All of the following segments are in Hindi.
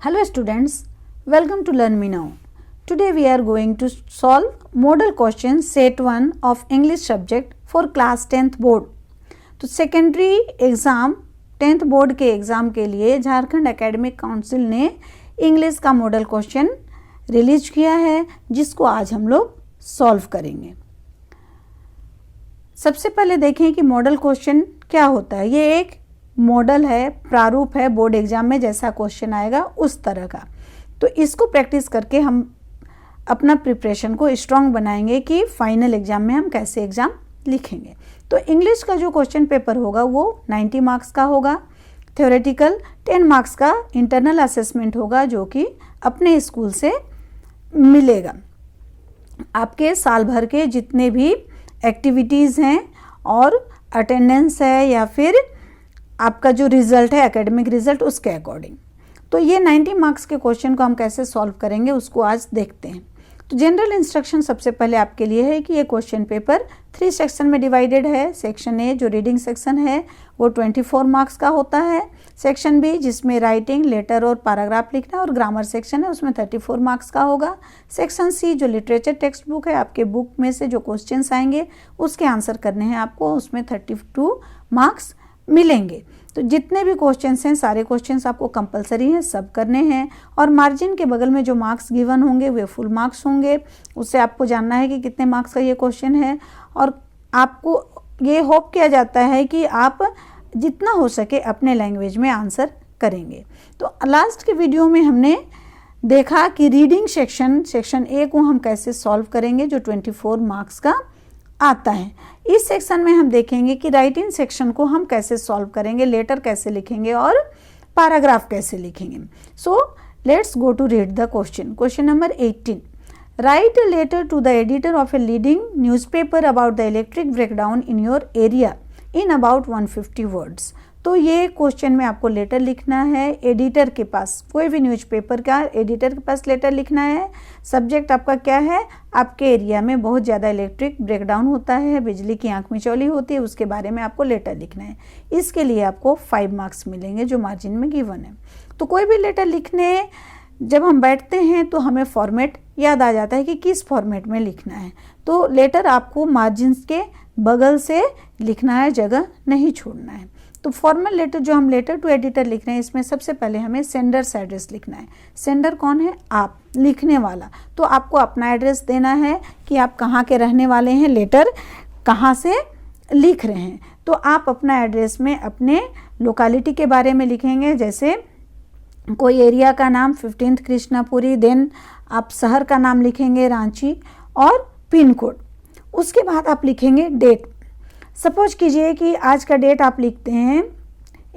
Hello students, welcome to Learn Me Now. Today we are going to solve model questions set 1 of English subject for class 10th board. तो सेकेंडरी एग्ज़ाम 10th बोर्ड के एग्ज़ाम के लिए झारखंड एकेडमिक काउंसिल ने इंग्लिश का मॉडल क्वेश्चन रिलीज किया है, जिसको आज हम लोग सॉल्व करेंगे। सबसे पहले देखें कि मॉडल क्वेश्चन क्या होता है। ये एक मॉडल है, प्रारूप है, बोर्ड एग्जाम में जैसा क्वेश्चन आएगा उस तरह का। तो इसको प्रैक्टिस करके हम अपना प्रिपरेशन को स्ट्रॉन्ग बनाएंगे कि फाइनल एग्जाम में हम कैसे एग्जाम लिखेंगे। तो इंग्लिश का जो क्वेश्चन पेपर होगा वो 90 मार्क्स का होगा। थ्योरेटिकल 10 मार्क्स का इंटरनल असेसमेंट होगा, जो कि अपने स्कूल से मिलेगा। आपके साल भर के जितने भी एक्टिविटीज़ हैं और अटेंडेंस है या फिर आपका जो रिज़ल्ट है एकेडमिक रिज़ल्ट, उसके अकॉर्डिंग। तो ये 90 मार्क्स के क्वेश्चन को हम कैसे सॉल्व करेंगे उसको आज देखते हैं। तो जनरल इंस्ट्रक्शन सबसे पहले आपके लिए है कि ये क्वेश्चन पेपर 3 सेक्शन में डिवाइडेड है। सेक्शन ए जो रीडिंग सेक्शन है वो 24 मार्क्स का होता है। सेक्शन बी जिसमें राइटिंग, लेटर और पैराग्राफ लिखना और ग्रामर सेक्शन है उसमें 34 मार्क्स का होगा। सेक्शन सी जो लिटरेचर टेक्स्ट बुक है, आपके बुक में से जो क्वेश्चंस आएंगे उसके आंसर करने हैं आपको, उसमें 32 मार्क्स मिलेंगे। तो जितने भी क्वेश्चंस हैं सारे क्वेश्चंस आपको कंपलसरी हैं, सब करने हैं। और मार्जिन के बगल में जो मार्क्स गिवन होंगे वे फुल मार्क्स होंगे। उससे आपको जानना है कि कितने मार्क्स का ये क्वेश्चन है। और आपको ये होप किया जाता है कि आप जितना हो सके अपने लैंग्वेज में आंसर करेंगे। तो लास्ट के वीडियो में हमने देखा कि रीडिंग सेक्शन ए को हम कैसे सॉल्व करेंगे, जो 24 मार्क्स का आता है। इस सेक्शन में हम देखेंगे कि राइटिंग सेक्शन को हम कैसे सॉल्व करेंगे, लेटर कैसे लिखेंगे और पैराग्राफ कैसे लिखेंगे। So let's go to read the question number 18। Write a letter to the editor of a leading newspaper about the electric breakdown in your area in about 150 words. तो ये क्वेश्चन में आपको लेटर लिखना है एडिटर के पास, कोई भी न्यूज़पेपर का एडिटर के पास लेटर लिखना है। सब्जेक्ट आपका क्या है, आपके एरिया में बहुत ज़्यादा इलेक्ट्रिक ब्रेकडाउन होता है, बिजली की आंख मिचौली होती है, उसके बारे में आपको लेटर लिखना है। इसके लिए आपको 5 मार्क्स मिलेंगे जो मार्जिन में गिवन है। तो कोई भी लेटर लिखने जब हम बैठते हैं तो हमें फॉर्मेट याद आ जाता है कि किस फॉर्मेट में लिखना है। तो लेटर आपको मार्जिन्स के बगल से लिखना है, जगह नहीं छोड़ना है। तो फॉर्मल लेटर जो हम लेटर टू एडिटर लिख रहे हैं, इसमें सबसे पहले हमें सेंडर्स एड्रेस लिखना है। सेंडर कौन है, आप, लिखने वाला। तो आपको अपना एड्रेस देना है कि आप कहाँ के रहने वाले हैं, लेटर कहाँ से लिख रहे हैं। तो आप अपना एड्रेस में अपने लोकेलिटी के बारे में लिखेंगे, जैसे कोई एरिया का नाम 15th कृष्णापुरी, देन आप शहर का नाम लिखेंगे रांची और पिन कोड। उसके बाद आप लिखेंगे डेट। सपोज कीजिए कि आज का डेट आप लिखते हैं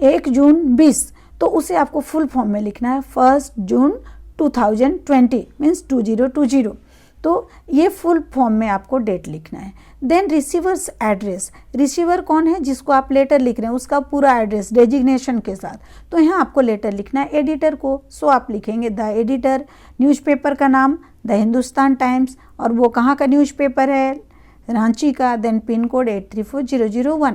1 जून 20, तो उसे आपको फुल फॉर्म में लिखना है 1 जून 2020 मीन्स 2020। तो ये फुल फॉर्म में आपको डेट लिखना है। देन रिसीवर्स एड्रेस, रिसीवर कौन है, जिसको आप लेटर लिख रहे हैं उसका पूरा एड्रेस डेजिग्नेशन के साथ। तो यहाँ आपको लेटर लिखना है एडिटर को। सो आप लिखेंगे द एडिटर, न्यूज़पेपर का नाम द हिंदुस्तान टाइम्स और वो कहाँ का न्यूज़पेपर है, रांची का, देन पिन कोड 834001।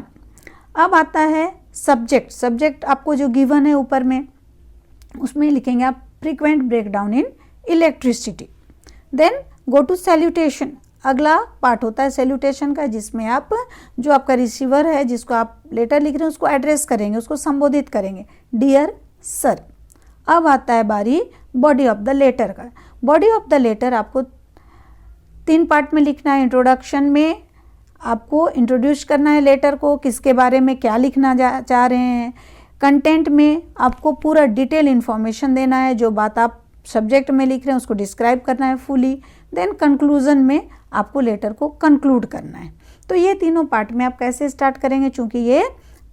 अब आता है सब्जेक्ट आपको जो गिवन है ऊपर में, उसमें लिखेंगे आप frequent breakdown in electricity. Then go to salutation, अगला पार्ट होता है सैल्यूटेशन का, जिसमें आप जो आपका रिसीवर है जिसको आप लेटर लिख रहे हैं उसको एड्रेस करेंगे, उसको संबोधित करेंगे, डियर सर। अब आता है बारी बॉडी ऑफ द लेटर का। बॉडी ऑफ द लेटर आपको 3 पार्ट में लिखना है। इंट्रोडक्शन में आपको इंट्रोड्यूस करना है लेटर को, किसके बारे में क्या लिखना चाह रहे हैं। कंटेंट में आपको पूरा डिटेल इन्फॉर्मेशन देना है, जो बात आप सब्जेक्ट में लिख रहे हैं उसको डिस्क्राइब करना है फुली। देन कंक्लूजन में आपको लेटर को कंक्लूड करना है। तो ये तीनों पार्ट में आप कैसे स्टार्ट करेंगे, चूँकि ये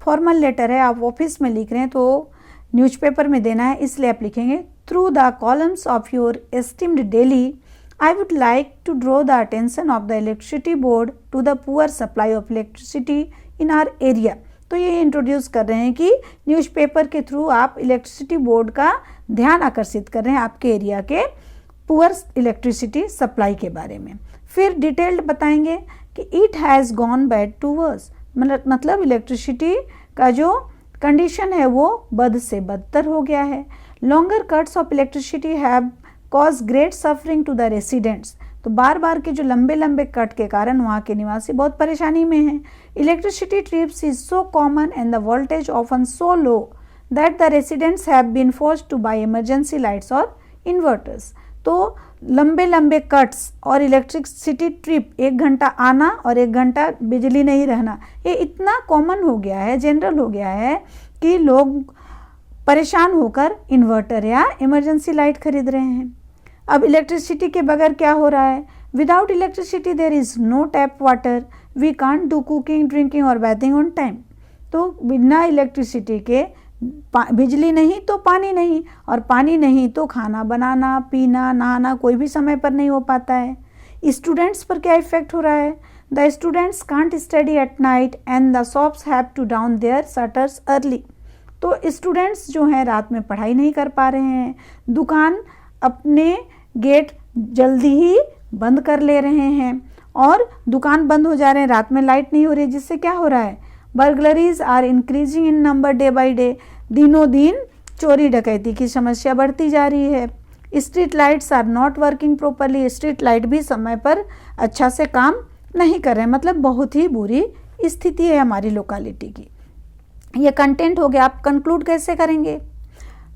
फॉर्मल लेटर है, आप ऑफिस में लिख रहे हैं तो न्यूज़पेपर में देना है, इसलिए आप लिखेंगे through the columns of your esteemed daily I would like to draw the attention of the electricity board to the poor supply of electricity in our area। तो ये इंट्रोड्यूस कर रहे हैं कि न्यूज़पेपर के थ्रू आप इलेक्ट्रिसिटी बोर्ड का ध्यान आकर्षित कर रहे हैं आपके एरिया के पुअर इलेक्ट्रिसिटी सप्लाई के बारे में। फिर डिटेल्ड बताएंगे कि it has gone bad to worse, मतलब इलेक्ट्रिसिटी का जो कंडीशन है वो बद से बदतर हो गया है। Longer cuts of electricity have cause great suffering to the residents. तो बार बार के जो लंबे लंबे कट के कारण वहाँ के निवासी बहुत परेशानी में हैं। Electricity trips is so common and the voltage often so low that the residents have been forced to buy emergency lights और इन्वर्टर्स। तो लंबे लंबे कट्स और इलेक्ट्रिसिटी ट्रिप, 1 घंटा आना और 1 घंटा बिजली नहीं रहना, ये इतना कॉमन हो गया है, जनरल हो गया है कि लोग परेशान होकर इन्वर्टर या इमरजेंसी लाइट खरीद रहे हैं। अब इलेक्ट्रिसिटी के बगैर क्या हो रहा है? Without electricity there is no tap water, we can't do cooking, drinking और बैथिंग ऑन टाइम। तो बिना इलेक्ट्रिसिटी के बिजली नहीं तो पानी नहीं, और पानी नहीं तो खाना बनाना, पीना, नहाना कोई भी समय पर नहीं हो पाता है। स्टूडेंट्स पर क्या इफेक्ट हो रहा है? The students can't study at night and the shops have to down their shutters early. तो स्टूडेंट्स जो हैं रात में पढ़ाई नहीं कर पा रहे हैं, दुकान अपने गेट जल्दी ही बंद कर ले रहे हैं और दुकान बंद हो जा रहे हैं, रात में लाइट नहीं हो रही, जिससे क्या हो रहा है? Burglaries are increasing in number day by day. दिनों दिन चोरी डकैती की समस्या बढ़ती जा रही है। Street lights are not working properly. Street light भी समय पर अच्छा से काम नहीं कर रहे हैं, मतलब बहुत ही बुरी स्थिति है हमारी लोकेलिटी की। ये कंटेंट हो गया। आप कंक्लूड कैसे करेंगे?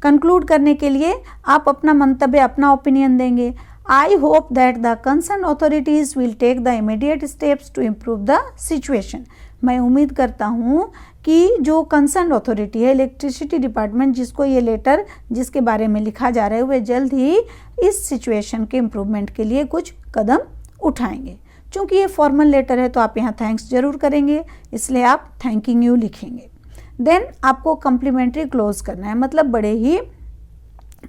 कंक्लूड करने के लिए आप अपना मंतव्य, अपना ओपिनियन देंगे। I hope that the concern authorities will take the immediate steps to improve the situation. मैं उम्मीद करता हूँ कि जो कंसर्न अथॉरिटी है, इलेक्ट्रिसिटी डिपार्टमेंट, जिसको ये लेटर जिसके बारे में लिखा जा रहा है, वे जल्द ही इस सिचुएशन के इम्प्रूवमेंट के लिए कुछ कदम उठाएंगे। चूँकि ये फॉर्मल लेटर है तो आप यहाँ थैंक्स जरूर करेंगे, इसलिए आप थैंकिंग यू लिखेंगे। देन आपको कम्प्लीमेंट्री क्लोज करना है, मतलब बड़े ही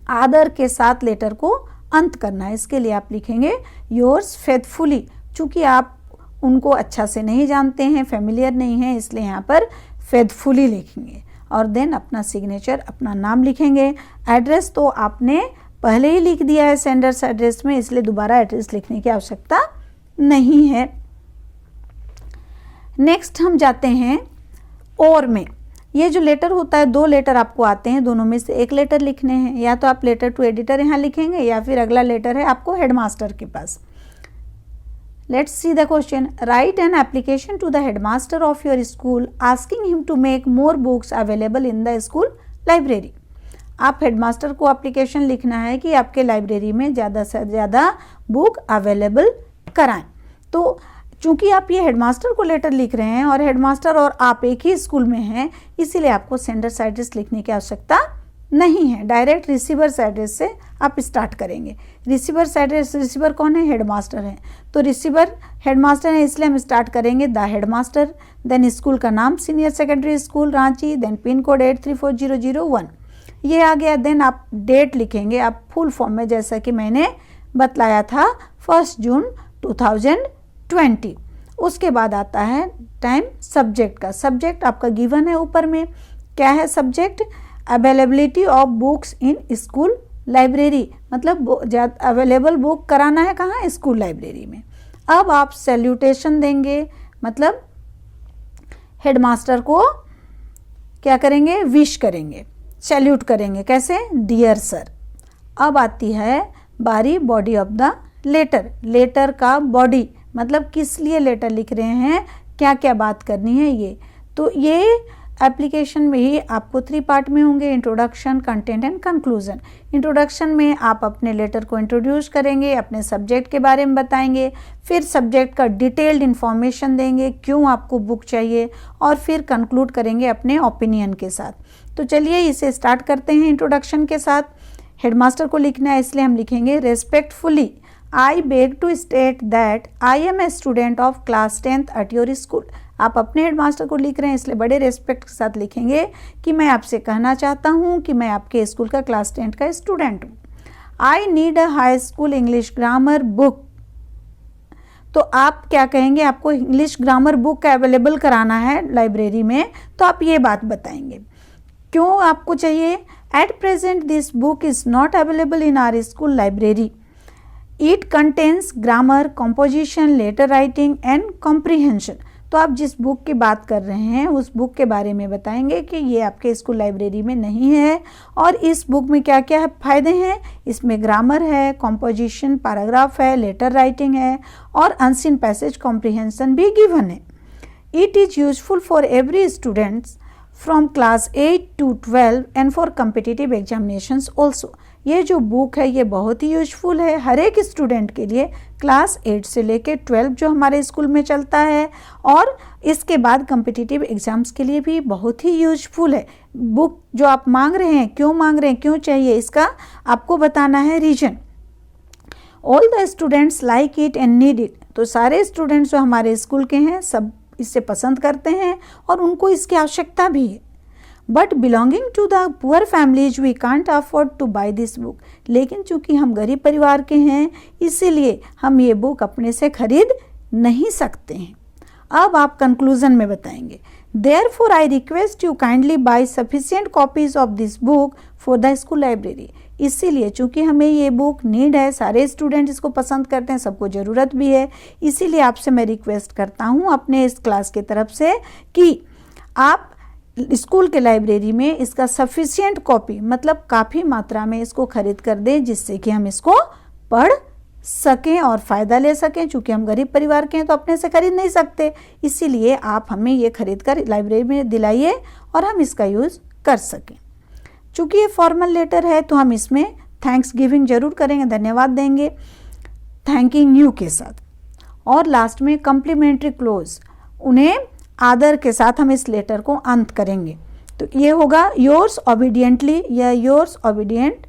आदर के साथ लेटर को अंत करना है। इसके लिए आप लिखेंगे योर्स फेथफुली। चूँकि आप उनको अच्छा से नहीं जानते हैं, फेमिलियर नहीं है, इसलिए यहाँ पर फेथफुली लिखेंगे। और देन अपना सिग्नेचर, अपना नाम लिखेंगे। एड्रेस तो आपने पहले ही लिख दिया है सेंडर्स एड्रेस में, इसलिए दोबारा एड्रेस लिखने की आवश्यकता नहीं है। नेक्स्ट हम जाते हैं और में। ये जो लेटर होता है, 2 लेटर आपको आते हैं, दोनों में से एक लेटर लिखने हैं। या तो आप लेटर टू एडिटर यहाँ लिखेंगे या फिर अगला लेटर है आपको हेडमास्टर के पास। Let's see the question. Write an application to the headmaster of your school asking him to make more books available in the school library. आप हेडमास्टर को एप्लीकेशन लिखना है कि आपके लाइब्रेरी में ज़्यादा से ज़्यादा बुक अवेलेबल कराएं। तो चूँकि आप ये हेडमास्टर को लेटर लिख रहे हैं और हेडमास्टर और आप एक ही स्कूल में हैं, इसीलिए आपको सेंडर्स एड्रेस लिखने की आवश्यकता नहीं है। डायरेक्ट रिसीवर्स एड्रेस से आप स्टार्ट करेंगे। रिसीवर्स एड्रेस, रिसीवर कौन है? हेडमास्टर है। तो रिसीवर हेडमास्टर है, इसलिए हम स्टार्ट करेंगे द हेडमास्टर। देन स्कूल का नाम senior secondary school Ranchi, then pin code 834001, ये आ गया। देन आप डेट लिखेंगे, आप फुल फॉर्म में, जैसा कि मैंने बतलाया था 1 जून 2020। उसके बाद आता है टाइम सब्जेक्ट का। सब्जेक्ट आपका गिवन है ऊपर में। क्या है subject? Availability of books in school library, मतलब अवेलेबल बुक कराना है कहाँ? स्कूल लाइब्रेरी में। अब आप सैल्यूटेशन देंगे, मतलब हेडमास्टर को क्या करेंगे? विश करेंगे, सैल्यूट करेंगे। कैसे? Dear sir. अब आती है बारी body of the letter. Letter का बॉडी, मतलब किस लिए लेटर लिख रहे हैं, क्या क्या बात करनी है ये। तो ये एप्लीकेशन में ही आपको 3 पार्ट में होंगे, introduction, content and conclusion. Introduction में आप अपने लेटर को इंट्रोड्यूस करेंगे, अपने सब्जेक्ट के बारे में बताएंगे, फिर सब्जेक्ट का डिटेल्ड इन्फॉर्मेशन देंगे, क्यों आपको बुक चाहिए, और फिर कंक्लूड करेंगे अपने ओपिनियन के साथ। तो चलिए इसे स्टार्ट करते हैं इंट्रोडक्शन के साथ। हेडमास्टर को लिखना है, इसलिए हम लिखेंगे respectfully I beg to state that I am a student of class 10th at your school. आप अपने हेडमास्टर को लिख रहे हैं, इसलिए बड़े रेस्पेक्ट के साथ लिखेंगे कि मैं आपसे कहना चाहता हूं कि मैं आपके स्कूल का क्लास 10th का स्टूडेंट हूं। I need a high school English grammar book. तो आप क्या कहेंगे? आपको इंग्लिश ग्रामर बुक का अवेलेबल कराना है लाइब्रेरी में, तो आप ये बात बताएंगे क्यों आपको चाहिए। At present this book is not available in our school library. It contains grammar, composition, letter writing and comprehension. तो आप जिस बुक की बात कर रहे हैं उस बुक के बारे में बताएंगे कि ये आपके स्कूल लाइब्रेरी में नहीं है और इस बुक में क्या क्या फ़ायदे हैं। इसमें ग्रामर है, कॉम्पोजिशन, पैराग्राफ है, लेटर राइटिंग है और अनसीन पैसेज कॉम्प्रिहेंशन भी गिवन है। It is useful for every students from class 8 to 12 and for competitive examinations also. ये जो बुक है ये बहुत ही यूजफुल है हर एक स्टूडेंट के लिए, क्लास 8 से लेकर 12 जो हमारे स्कूल में चलता है, और इसके बाद कम्पिटिटिव एग्जाम्स के लिए भी बहुत ही यूजफुल है। बुक जो आप मांग रहे हैं, क्यों मांग रहे हैं, क्यों चाहिए, इसका आपको बताना है reason. All the students like it and need it. तो सारे स्टूडेंट्स जो हमारे स्कूल के हैं सब इसे पसंद करते हैं और उनको इसकी आवश्यकता भी है। But belonging to the poor families we can't afford to buy this book. लेकिन चूंकि हम गरीब परिवार के हैं इसीलिए हम ये बुक अपने से खरीद नहीं सकते हैं। अब आप कंक्लूजन में बताएंगे, therefore I request you kindly buy sufficient copies of this book for the school library. इसीलिए चूंकि हमें ये बुक नीड है, सारे स्टूडेंट इसको पसंद करते हैं, सबको ज़रूरत भी है, इसीलिए आपसे मैं रिक्वेस्ट करता हूँ अपने इस क्लास की तरफ से कि आप स्कूल के लाइब्रेरी में इसका सफिशिएंट कॉपी मतलब काफ़ी मात्रा में इसको खरीद कर दें, जिससे कि हम इसको पढ़ सकें और फ़ायदा ले सकें। चूँकि हम गरीब परिवार के हैं तो अपने से खरीद नहीं सकते, इसीलिए आप हमें ये खरीद कर लाइब्रेरी में दिलाइए और हम इसका यूज़ कर सकें। चूँकि ये फॉर्मल लेटर है तो हम इसमें थैंक्स गिविंग जरूर करेंगे, धन्यवाद देंगे थैंकिंग यू के साथ, और लास्ट में कम्प्लीमेंट्री क्लोज, उन्हें आदर के साथ हम इस लेटर को अंत करेंगे। तो ये होगा योर्स ओबीडियंटली या योर्स ओबीडियंट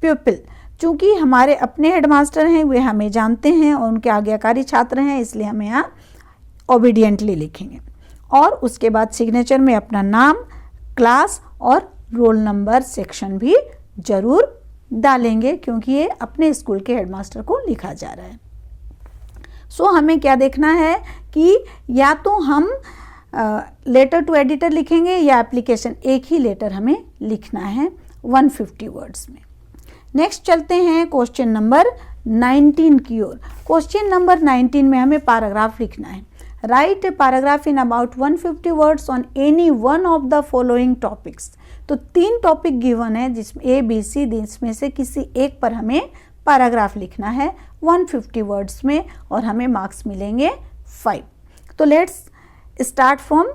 प्यूपिल। चूँकि हमारे अपने हेडमास्टर हैं, वे हमें जानते हैं और उनके आज्ञाकारी छात्र हैं, इसलिए हम यहाँ ओबीडियंटली लिखेंगे और उसके बाद सिग्नेचर में अपना नाम, क्लास और रोल नंबर सेक्शन भी जरूर डालेंगे, क्योंकि ये अपने स्कूल के हेडमास्टर को लिखा जा रहा है। सो हमें क्या देखना है कि या तो हम लेटर टू एडिटर लिखेंगे या एप्लीकेशन, एक ही लेटर हमें लिखना है 150 वर्ड्स में। नेक्स्ट चलते हैं क्वेश्चन नंबर 19 की ओर। क्वेश्चन नंबर 19 में हमें पैराग्राफ लिखना है। Right a paragraph in about 150 words on any one of the following topics. तो 3 टॉपिक गिवन है जिसमें ABC, इसमें से किसी एक पर हमें पैराग्राफ लिखना है 150 वर्ड्स में और हमें मार्क्स मिलेंगे 5। तो let's start from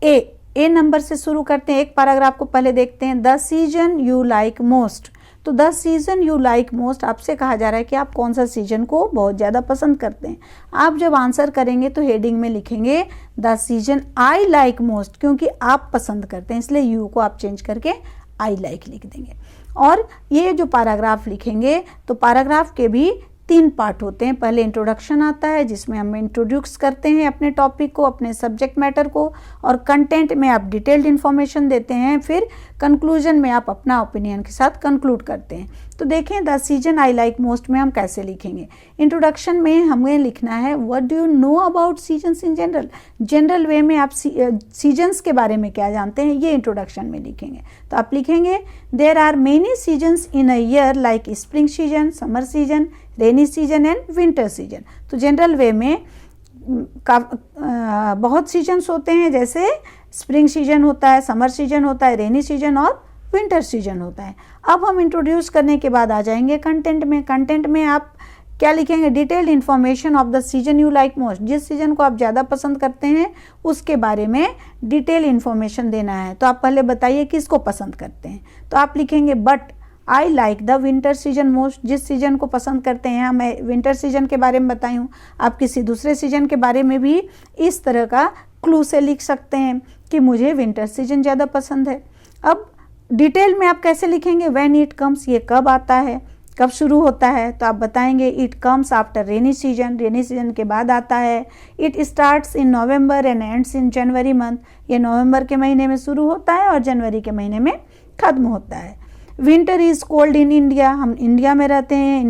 A number से शुरू करते हैं। एक पैराग्राफ को पहले देखते हैं। The season you like most. तो the season you like most, आपसे कहा जा रहा है कि आप कौन सा सीजन को बहुत ज़्यादा पसंद करते हैं। आप जब आंसर करेंगे तो हेडिंग में लिखेंगे the season I like most, क्योंकि आप पसंद करते हैं, इसलिए यू को आप चेंज करके आई लाइक लिख देंगे। और ये जो पैराग्राफ लिखेंगे तो पैराग्राफ के भी 3 पार्ट होते हैं। पहले इंट्रोडक्शन आता है जिसमें हम इंट्रोड्यूस करते हैं अपने टॉपिक को, अपने सब्जेक्ट मैटर को, और कंटेंट में आप डिटेल्ड इन्फॉर्मेशन देते हैं। फिर कंक्लूजन में आप अपना ओपिनियन के साथ कंक्लूड करते हैं। तो देखें the season I like most में हम कैसे लिखेंगे। इंट्रोडक्शन में हमें लिखना है what do you know about seasons in general. General way में आप सीजन्स के बारे में क्या जानते हैं, ये इंट्रोडक्शन में लिखेंगे। तो आप लिखेंगे there are many seasons in a year like spring season, summer season, rainy season and winter season. तो जनरल वे में बहुत सीजन्स होते हैं, जैसे स्प्रिंग सीजन होता है, समर सीजन होता है, रेनी सीजन और विंटर सीजन होता है। अब हम इंट्रोड्यूस करने के बाद आ जाएंगे कंटेंट में। कंटेंट में आप क्या लिखेंगे, detailed information of the season you like most. जिस सीजन को आप ज़्यादा पसंद करते हैं उसके बारे में डिटेल इन्फॉर्मेशन देना है। तो आप पहले बताइए किसको पसंद करते हैं। तो आप लिखेंगे but I like the winter season most. जिस सीजन को पसंद करते हैं, मैं विंटर सीजन के बारे में बताई हूँ, आप किसी दूसरे सीजन के बारे में भी इस तरह का क्लू से लिख सकते हैं कि मुझे विंटर सीजन ज़्यादा पसंद है। अब डिटेल में आप कैसे लिखेंगे, व्हेन इट कम्स, ये कब आता है, कब शुरू होता है। तो आप बताएंगे it comes after rainy season, rainy season के बाद आता है। It starts in November and ends in January month, ये नवंबर के महीने में शुरू होता है और जनवरी के महीने में ख़त्म होता है। Winter is cold in India, हम इंडिया में रहते हैं,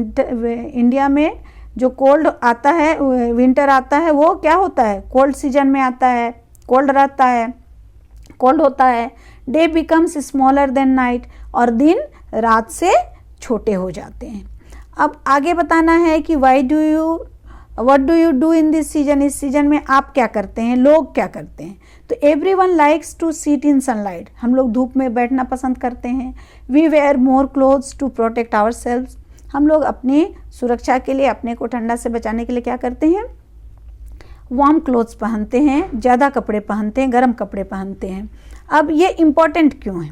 इंडिया में जो कोल्ड आता है, विंटर आता है, वो क्या होता है, कोल्ड सीजन में आता है, कोल्ड रहता है, कोल्ड होता है। Day becomes smaller than night, और दिन रात से छोटे हो जाते हैं। अब आगे बताना है कि why do you what do you do in this season, इस सीजन में आप क्या करते हैं, लोग क्या करते हैं। तो everyone likes to sit in sunlight, हम लोग धूप में बैठना पसंद करते हैं। We wear more clothes to protect ourselves, हम लोग अपनी सुरक्षा के लिए, अपने को ठंडा से बचाने के लिए क्या करते हैं, वार्म क्लोथ्स पहनते हैं, ज़्यादा कपड़े पहनते हैं, गर्म कपड़े पहनते हैं। अब ये इम्पॉर्टेंट क्यों है?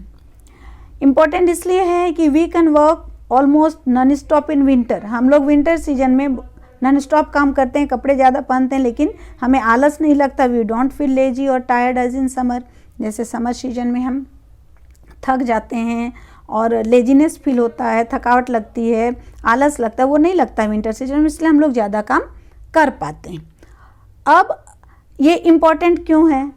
इम्पॉर्टेंट इसलिए है कि we can work almost non stop in winter, हम लोग विंटर सीजन में नॉन स्टॉप काम करते हैं, कपड़े ज़्यादा पहनते हैं, लेकिन हमें आलस नहीं लगता। वी डोंट फील लेजी और टायर्ड एज इन समर, जैसे समर सीजन में हम थक जाते हैं और लेजीनेस फील होता है, थकावट लगती है, आलस लगता है, वो नहीं लगता विंटर सीजन में, इसलिए हम लोग ज़्यादा काम कर पाते हैं। अब ये इम्पॉर्टेंट क्यों है,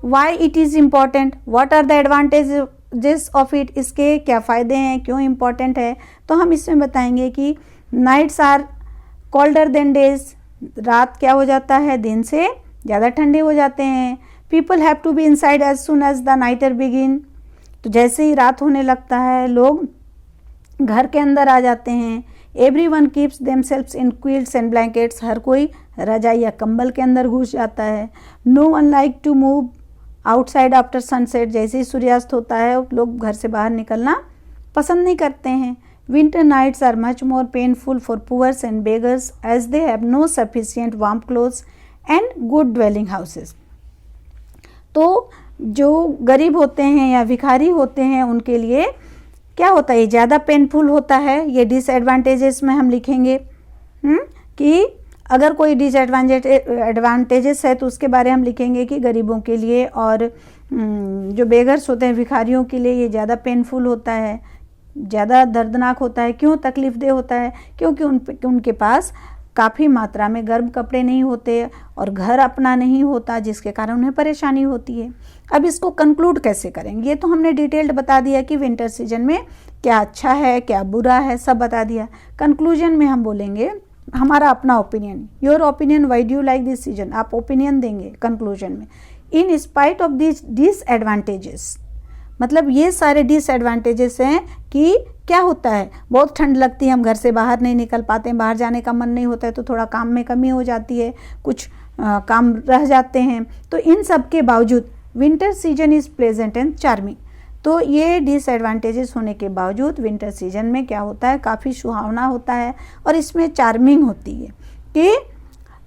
why it is important, what are the advantages of it, इसके क्या फ़ायदे हैं, क्यों इम्पॉर्टेंट है। तो हम इसमें बताएंगे कि nights are colder than days, रात क्या हो जाता है, दिन से ज़्यादा ठंडे हो जाते हैं। People have to be inside as soon as the nights begin, तो जैसे ही रात होने लगता है लोग घर के अंदर आ जाते हैं। Everyone keeps themselves in quilts and blankets, हर कोई रजाई या कंबल के अंदर घुस जाता है। No one like to move outside after sunset, जैसे ही सूर्यास्त होता है लोग घर से बाहर निकलना पसंद नहीं करते हैं। Winter nights are much more painful for poors and beggars as they have no sufficient warm clothes and good dwelling houses. तो जो गरीब होते हैं या भिखारी होते हैं उनके लिए क्या होता है, ज़्यादा पेनफुल होता है। ये डिसएडवांटेजेस में हम लिखेंगे कि अगर कोई एडवांटेजेस है तो उसके बारे हम लिखेंगे कि गरीबों के लिए और जो बेगर्स होते हैं, भिखारियों के लिए ये ज़्यादा पेनफुल होता है, ज़्यादा दर्दनाक होता है। क्यों तकलीफ़देह होता है? क्योंकि उनके पास काफ़ी मात्रा में गर्म कपड़े नहीं होते और घर अपना नहीं होता, जिसके कारण उन्हें परेशानी होती है। अब इसको कंक्लूड कैसे करेंगे, ये तो हमने डिटेल्ड बता दिया कि विंटर सीजन में क्या अच्छा है क्या बुरा है, सब बता दिया। कंक्लूजन में हम बोलेंगे हमारा अपना opinion, your opinion, why do you like this season, आप ओपिनियन देंगे कंक्लूजन में। In spite of this disadvantages, मतलब ये सारे डिसएडवांटेजेस हैं कि क्या होता है, बहुत ठंड लगती है, हम घर से बाहर नहीं निकल पाते हैं, बाहर जाने का मन नहीं होता है, तो थोड़ा काम में कमी हो जाती है, कुछ काम रह जाते हैं। तो इन सब के बावजूद winter season is pleasant and charming. तो ये डिसएडवांटेजेस होने के बावजूद विंटर सीजन में क्या होता है, काफ़ी सुहावना होता है और इसमें चार्मिंग होती है कि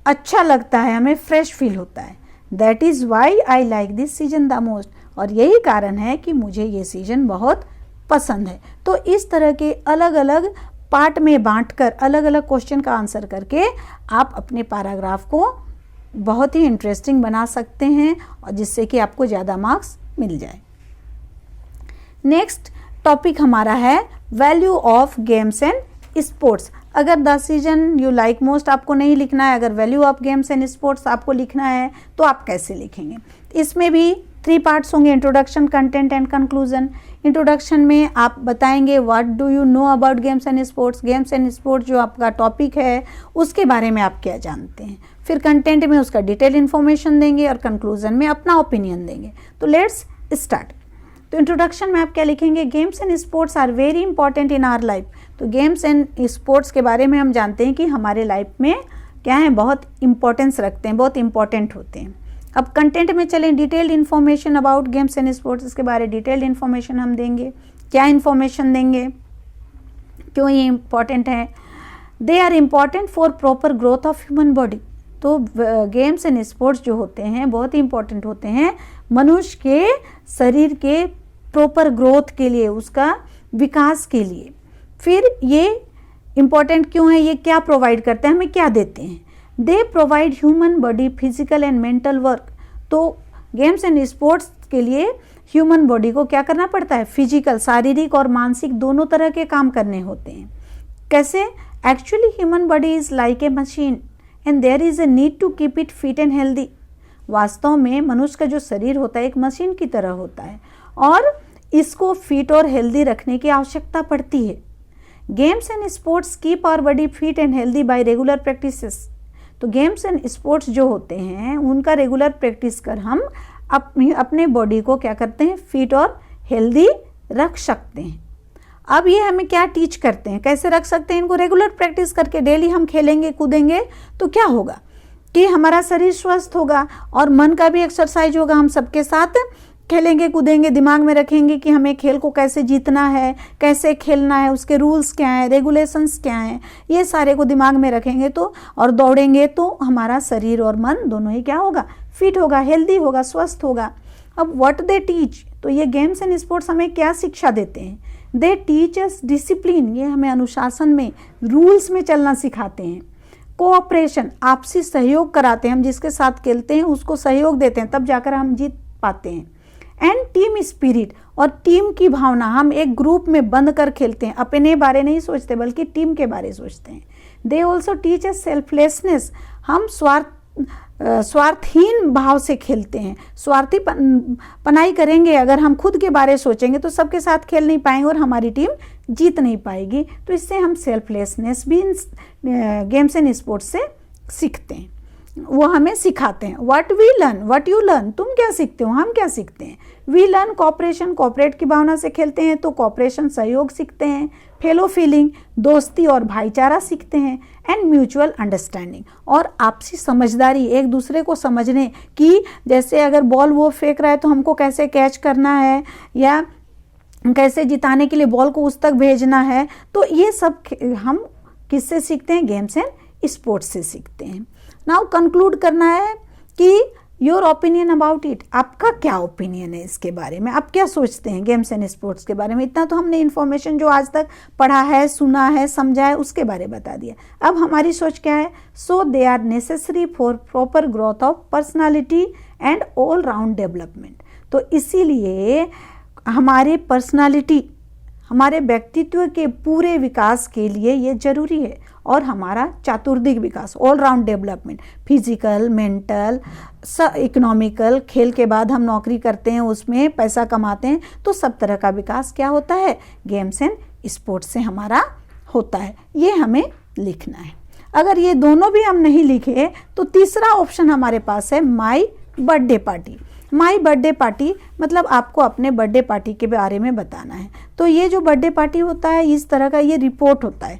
अच्छा लगता है, हमें फ्रेश फील होता है। That is why I like this season the most, और यही कारण है कि मुझे ये सीजन बहुत पसंद है। तो इस तरह के अलग अलग पार्ट में बांटकर अलग अलग क्वेश्चन का आंसर करके आप अपने पैराग्राफ को बहुत ही इंटरेस्टिंग बना सकते हैं और जिससे कि आपको ज़्यादा मार्क्स मिल जाए। नेक्स्ट टॉपिक हमारा है value of games and sports. अगर the season you like most आपको नहीं लिखना है, अगर value of games and sports आपको लिखना है तो आप कैसे लिखेंगे? इसमें भी 3 पार्ट्स होंगे, introduction, content and conclusion. Introduction में आप बताएंगे what do you know about games and sports, games and sports जो आपका टॉपिक है उसके बारे में आप क्या जानते हैं। फिर कंटेंट में उसका डिटेल इन्फॉर्मेशन देंगे और कंक्लूजन में अपना ओपिनियन देंगे। तो लेट्स स्टार्ट। तो इंट्रोडक्शन में आप क्या लिखेंगे, games and sports are very important in our life. तो गेम्स एंड स्पोर्ट्स के बारे में हम जानते हैं कि हमारे लाइफ में क्या है, बहुत इंपॉर्टेंस रखते हैं, बहुत इंपॉर्टेंट होते हैं। अब कंटेंट में चलें, detailed information about games and sports, इसके बारे में डिटेल्ड इन्फॉर्मेशन हम देंगे। क्या इन्फॉर्मेशन देंगे, क्यों ये इम्पॉर्टेंट है? They are important for proper growth of human body. तो गेम्स एंड स्पोर्ट्स जो होते हैं बहुत ही इंपॉर्टेंट होते हैं मनुष्य के शरीर के प्रॉपर ग्रोथ के लिए, उसका विकास के लिए। फिर ये इम्पॉर्टेंट क्यों है, ये क्या प्रोवाइड करते हैं, हमें क्या देते हैं? They provide human body physical and mental work. तो गेम्स एंड स्पोर्ट्स के लिए ह्यूमन बॉडी को क्या करना पड़ता है, फिजिकल, शारीरिक और मानसिक दोनों तरह के काम करने होते हैं। कैसे? Actually human body is like a machine and there is a need to keep it fit and healthy. वास्तव में मनुष्य का जो शरीर होता है एक मशीन की तरह होता है और इसको फिट और हेल्दी रखने की आवश्यकता पड़ती है। Games and sports keep our body fit and healthy by regular practices. तो गेम्स एंड स्पोर्ट्स जो होते हैं उनका रेगुलर प्रैक्टिस कर हम अपने बॉडी को क्या करते हैं, फिट और हेल्दी रख सकते हैं। अब ये हमें क्या टीच करते हैं, कैसे रख सकते हैं इनको, रेगुलर प्रैक्टिस करके डेली हम खेलेंगे कूदेंगे तो क्या होगा कि हमारा शरीर स्वस्थ होगा और मन का भी एक्सरसाइज होगा। हम सबके साथ खेलेंगे कूदेंगे, दिमाग में रखेंगे कि हमें खेल को कैसे जीतना है, कैसे खेलना है, उसके रूल्स क्या हैं, रेगुलेशंस क्या हैं, ये सारे को दिमाग में रखेंगे तो और दौड़ेंगे तो हमारा शरीर और मन दोनों ही क्या होगा, फिट होगा, हेल्दी होगा, स्वस्थ होगा। अब व्हाट दे टीच, तो ये गेम्स एंड स्पोर्ट्स हमें क्या शिक्षा देते हैं, दे टीच अस डिसिप्लिन, ये हमें अनुशासन में रूल्स में चलना सिखाते हैं। कोऑपरेशन, आपसी सहयोग कराते हैं, हम जिसके साथ खेलते हैं उसको सहयोग देते हैं तब जाकर हम जीत पाते हैं। एंड टीम स्पिरिट, और टीम की भावना, हम एक ग्रुप में बंद कर खेलते हैं, अपने बारे नहीं सोचते बल्कि टीम के बारे सोचते हैं। They also teach us selflessness, हम स्वार्थहीन भाव से खेलते हैं। स्वार्थी पनाई करेंगे अगर हम खुद के बारे सोचेंगे तो सबके साथ खेल नहीं पाएंगे और हमारी टीम जीत नहीं पाएगी। तो इससे हम सेल्फलेसनेस भी गेम्स एंड स्पोर्ट्स से सीखते हैं, वो हमें सिखाते हैं। What we learn, what you learn, तुम क्या सीखते हो, हम क्या सीखते हैं। वी लर्न कोऑपरेशन, कोऑपरेट की भावना से खेलते हैं तो कोऑपरेशन सहयोग सीखते हैं। फेलो फीलिंग, दोस्ती और भाईचारा सीखते हैं। एंड म्यूचुअल अंडरस्टैंडिंग, और आपसी समझदारी, एक दूसरे को समझने की, जैसे अगर बॉल वो फेंक रहा है तो हमको कैसे कैच करना है या कैसे जिताने के लिए बॉल को उस तक भेजना है, तो ये सब हम किससे सीखते हैं, गेम्स एंड स्पोर्ट्स से सीखते हैं। नाउ कंक्लूड करना है कि योर ओपिनियन अबाउट इट, आपका क्या ओपिनियन है इसके बारे में, आप क्या सोचते हैं गेम्स एंड स्पोर्ट्स के बारे में। इतना तो हमने इन्फॉर्मेशन जो आज तक पढ़ा है, सुना है, समझा है, उसके बारे में बता दिया। अब हमारी सोच क्या है, so they are necessary for proper growth of personality and all round development. तो इसीलिए हमारे पर्सनालिटी, हमारे व्यक्तित्व के पूरे विकास के लिए ये जरूरी है, और हमारा चातुर्दिक विकास, all round development, physical, mental, economical, खेल के बाद हम नौकरी करते हैं उसमें पैसा कमाते हैं, तो सब तरह का विकास क्या होता है, गेम्स एंड स्पोर्ट्स से हमारा होता है। ये हमें लिखना है। अगर ये दोनों भी हम नहीं लिखे तो तीसरा ऑप्शन हमारे पास है my birthday party. My birthday party मतलब आपको अपने बर्थडे पार्टी के बारे में बताना है। तो ये जो बर्थडे पार्टी होता है इस तरह का ये रिपोर्ट होता है।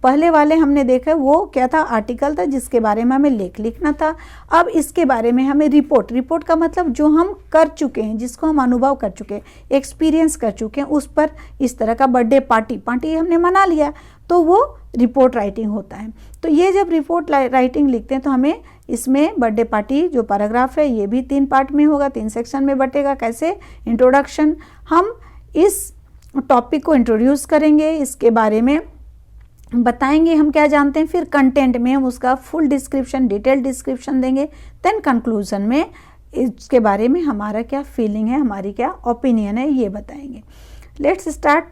पहले वाले हमने देखा वो क्या था, आर्टिकल था जिसके बारे में हमें लेख लिखना था। अब इसके बारे में हमें रिपोर्ट का मतलब जो हम कर चुके हैं, जिसको हम अनुभव कर चुके हैं, एक्सपीरियंस कर चुके हैं, उस पर इस तरह का बर्थडे पार्टी हमने मना लिया तो वो रिपोर्ट राइटिंग होता है। तो ये जब रिपोर्ट राइटिंग लिखते हैं तो हमें इसमें बर्थडे पार्टी जो पैराग्राफ है ये भी 3 पार्ट में होगा, 3 सेक्शन में बटेगा। कैसे, इंट्रोडक्शन, हम इस टॉपिक को इंट्रोड्यूस करेंगे, इसके बारे में बताएंगे हम क्या जानते हैं, फिर कंटेंट में हम उसका फुल डिस्क्रिप्शन, डिटेल डिस्क्रिप्शन देंगे। देन कंक्लूजन में इसके बारे में हमारा क्या फीलिंग है, हमारी क्या ओपिनियन है, ये बताएंगे। Let's start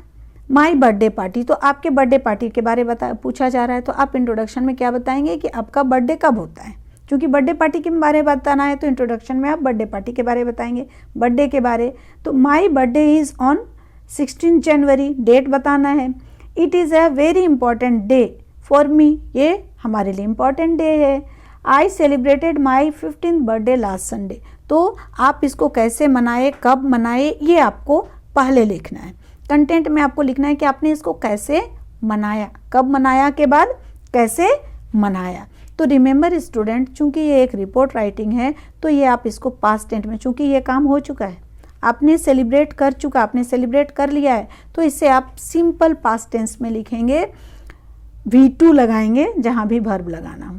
my birthday party. तो आपके बर्थडे पार्टी के बारे में पूछा जा रहा है तो आप इंट्रोडक्शन में क्या बताएंगे कि आपका बर्थडे कब होता है। क्योंकि बर्थडे पार्टी के बारे में बताना है तो इंट्रोडक्शन में आप बर्थडे पार्टी के बारे में बताएंगे, बर्थडे के बारे। तो my birthday is on 16 January, date बताना है। It is a very important day for me, ये हमारे लिए इम्पॉर्टेंट डे है। I celebrated my 15th birthday last Sunday. तो आप इसको कैसे मनाए, कब मनाए, ये आपको पहले लिखना है। कंटेंट में आपको लिखना है कि आपने इसको कैसे मनाया, कब मनाया के बाद कैसे मनाया। तो रिमेंबर स्टूडेंट, चूंकि ये एक रिपोर्ट राइटिंग है तो ये आप इसको पास्ट टेंस में, चूंकि ये काम हो चुका है, आपने सेलिब्रेट कर चुका, आपने सेलिब्रेट कर लिया है, तो इसे आप सिंपल पास्ट टेंस में लिखेंगे, V2 लगाएंगे जहां भी वर्ब लगाना हो।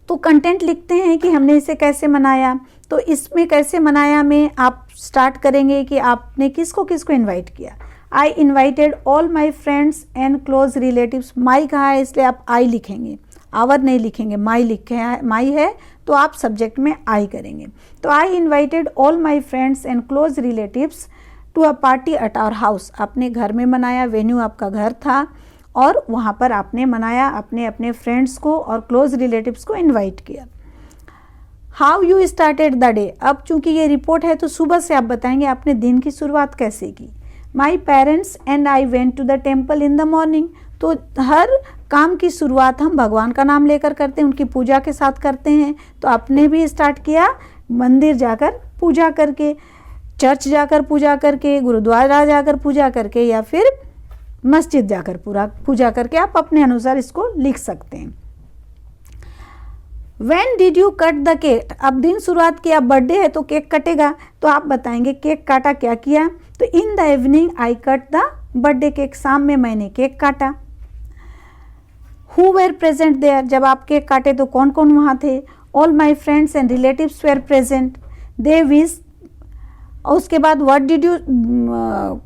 तो कंटेंट लिखते हैं कि हमने इसे कैसे मनाया। तो इसमें कैसे मनाया में आप स्टार्ट करेंगे कि आपने किसको किसको इनवाइट किया। I invited all my friends and close relatives. My कहा है इसलिए आप आई लिखेंगे, आवर नहीं लिखेंगे, माई लिखे हैं, माई है तो आप सब्जेक्ट में आई करेंगे। तो I invited all my friends and close relatives to a party at our house. आपने घर में मनाया, वेन्यू आपका घर था और वहाँ पर आपने मनाया, आपने अपने फ्रेंड्स को और क्लोज रिलेटिव्स को इन्वाइट किया। How you started the day. अब चूंकि ये रिपोर्ट है तो सुबह से आप बताएंगे आपने दिन की शुरुआत कैसे की। My parents and I went to the temple in the morning. तो हर काम की शुरुआत हम भगवान का नाम लेकर करते हैं, उनकी पूजा के साथ करते हैं। तो आपने भी स्टार्ट किया मंदिर जाकर पूजा करके। चर्च जाकर पूजा करके, गुरुद्वारा जाकर पूजा करके, या फिर मस्जिद जाकर पूजा करके, आप अपने अनुसार इसको लिख सकते हैं। When did you cut the cake? अब दिन शुरुआत किया, बर्थडे है तो केक कटेगा, तो आप बताएंगे केक काटा, क्या किया? तो in the evening I cut the birthday cake, शाम में मैंने केक काटा। Who were present there? जब आप केक काटे तो कौन कौन वहाँ थे? All my friends and relatives were present. They wished. और उसके बाद व्हाट डिड यू,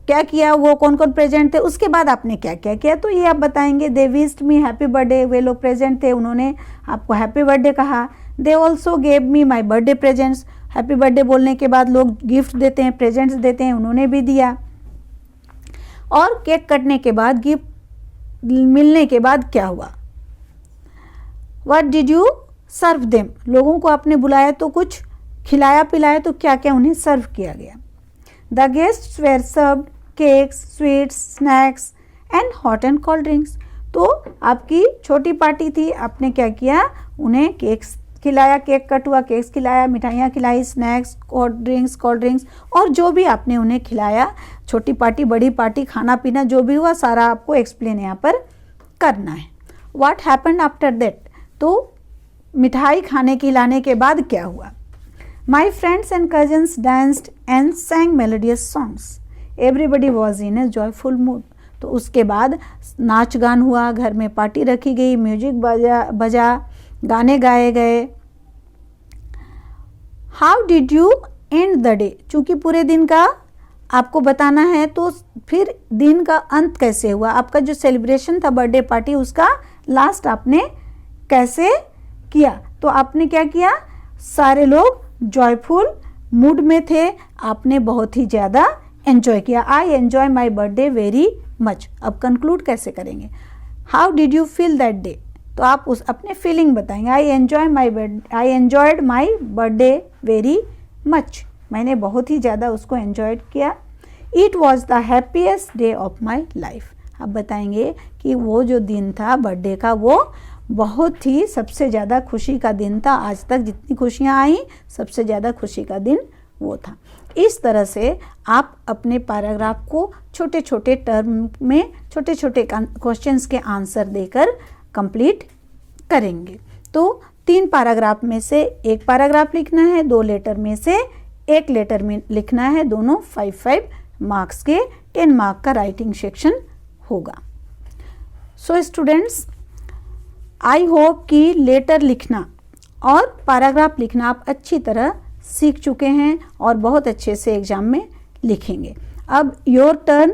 क्या किया, वो कौन कौन प्रेजेंट थे, उसके बाद आपने क्या क्या किया, तो ये आप बताएंगे। दे विश्ड मी हैप्पी बर्थडे, वे लोग प्रेजेंट थे, उन्होंने आपको हैप्पी बर्थडे कहा। They also gave me my birthday presents, happy birthday बोलने के बाद लोग गिफ्ट देते हैं, प्रेजेंट्स देते हैं, उन्होंने भी दिया। और केक कटने के बाद, गिफ्ट मिलने के बाद क्या हुआ? What did you serve them, लोगों को आपने बुलाया तो कुछ खिलाया पिलाया, तो क्या क्या उन्हें सर्व किया गया? The guests were served cakes, sweets, snacks and hot and cold drinks. तो आपकी छोटी पार्टी थी, आपने क्या किया, उन्हें केक्स खिलाया, केक कट हुआ, केक्स खिलाया, मिठाइयाँ खिलाई, स्नैक्स, कोल्ड ड्रिंक्स और जो भी आपने उन्हें खिलाया, छोटी पार्टी बड़ी पार्टी, खाना पीना जो भी हुआ सारा आपको एक्सप्लेन यहाँ पर करना है। व्हाट हैपेंड आफ्टर दैट, तो मिठाई खाने खिलाने के बाद क्या हुआ? My friends and cousins danced and sang melodious songs. Everybody was in a joyful mood. तो उसके बाद नाच गान हुआ, घर में पार्टी रखी गई, म्यूजिक बजा, गाने गाए गए। How did you end the day? चूँकि पूरे दिन का आपको बताना है, तो फिर दिन का अंत कैसे हुआ? आपका जो सेलिब्रेशन था बर्थडे पार्टी, उसका लास्ट आपने कैसे किया? तो आपने क्या किया, सारे लोग जॉयफुल मूड में थे, आपने बहुत ही ज़्यादा एंजॉय किया। I enjoy my birthday very much. अब कंक्लूड कैसे करेंगे? How did you feel that day, तो आप उस अपने फीलिंग बताएंगे। I enjoyed my birthday very much, मैंने बहुत ही ज़्यादा उसको एंजॉय किया। It was the happiest day of my life, आप बताएंगे कि वो जो दिन था बर्थडे का, वो बहुत ही सबसे ज़्यादा खुशी का दिन था, आज तक जितनी खुशियाँ आई सबसे ज़्यादा खुशी का दिन वो था। इस तरह से आप अपने पैराग्राफ को छोटे छोटे टर्म में छोटे छोटे क्वेश्चंस के आंसर देकर कंप्लीट करेंगे। तो 3 पैराग्राफ में से 1 पैराग्राफ लिखना है, 2 लेटर में से 1 लेटर में लिखना है, दोनों 5-5 मार्क्स के, 10 मार्क का राइटिंग सेक्शन होगा। सो स्टूडेंट्स, आई होप कि लेटर लिखना और पैराग्राफ लिखना आप अच्छी तरह सीख चुके हैं और बहुत अच्छे से एग्ज़ाम में लिखेंगे। अब योर टर्न,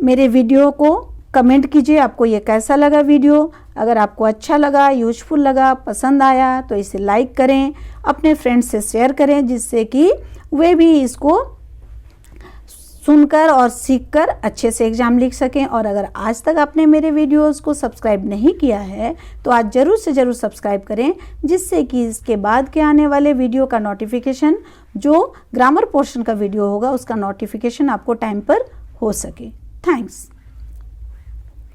मेरे वीडियो को कमेंट कीजिए, आपको ये कैसा लगा वीडियो। अगर आपको अच्छा लगा, यूजफुल लगा, पसंद आया तो इसे लाइक करें, अपने फ्रेंड्स से शेयर करें, जिससे कि वे भी इसको सुनकर और सीखकर अच्छे से एग्ज़ाम लिख सकें। और अगर आज तक आपने मेरे वीडियोस को सब्सक्राइब नहीं किया है तो आज ज़रूर से ज़रूर सब्सक्राइब करें, जिससे कि इसके बाद के आने वाले वीडियो का नोटिफिकेशन, जो ग्रामर पोर्शन का वीडियो होगा, उसका नोटिफिकेशन आपको टाइम पर हो सके। थैंक्स।